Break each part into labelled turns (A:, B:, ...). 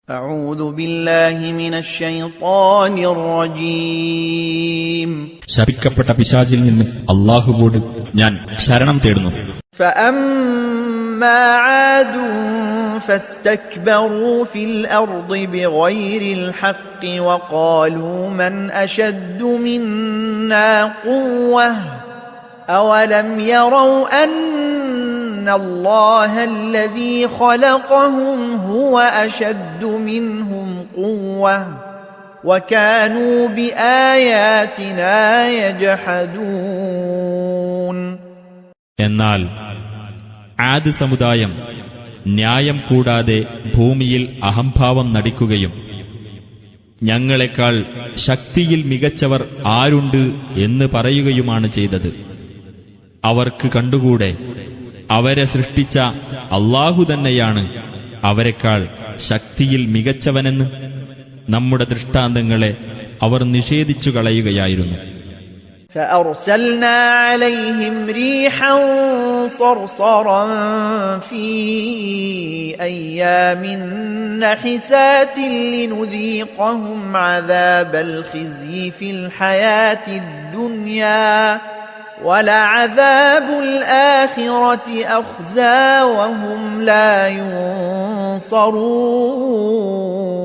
A: أعوذ بالله من الشيطان الرجيم
B: ശപിക്കപ്പെട്ട പിശാചിൽ നിന്ന് അല്ലാഹുവോട് ഞാൻ ശരണം തേടുന്നു.
A: فأما عاد فاستكبروا في الأرض بغير الحق وقالوا من أشد منا قوة أولم يروا أن الله الذي خلقهم هو أشد منهم قوة وكانوا بآياتنا يجحدون.
C: എന്നാൽ ആദ് സമുദായം ന്യായം കൂടാതെ ഭൂമിയിൽ അഹംഭാവം നടിക്കുകയും ഞങ്ങളെക്കാൾ ശക്തിയിൽ മികച്ചവർ ആരുണ്ട് എന്ന് പറയുകയുമാണ് ചെയ്തത്. അവർക്ക് കണ്ടുകൂടെ അവരെ സൃഷ്ടിച്ച അല്ലാഹു തന്നെയാണ് അവരെക്കാൾ ശക്തിയിൽ മികച്ചവനെന്ന്. നമ്മുടെ ദൃഷ്ടാന്തങ്ങളെ അവർ നിഷേധിച്ചു കളയുകയായിരുന്നു.
A: فأرسلنا عليهم ريحا صرصرا في أيام نحسات لنذيقهم عذاب الخزي في الحياة الدنيا ولعذاب الآخرة أخزى وهم لا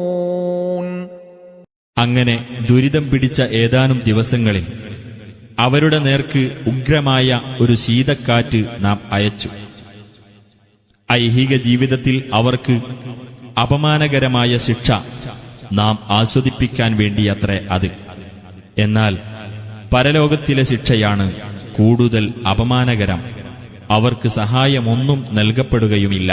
A: ينصرون.
C: അങ്ങനെ ദുരിതം പിടിച്ച ഏതാനും ദിവസങ്ങളിൽ അവരുടെ നേർക്ക് ഉഗ്രമായ ഒരു ശീതക്കാറ്റ് നാം അയച്ചു. ഐഹിക ജീവിതത്തിൽ അവർക്ക് അപമാനകരമായ ശിക്ഷ നാം ആസ്വദിപ്പിക്കാൻ വേണ്ടിയത്രേ അത്. എന്നാൽ പരലോകത്തിലെ ശിക്ഷയാണ് കൂടുതൽ അപമാനകരം. അവർക്ക് സഹായമൊന്നും നൽകപ്പെടുകയുമില്ല.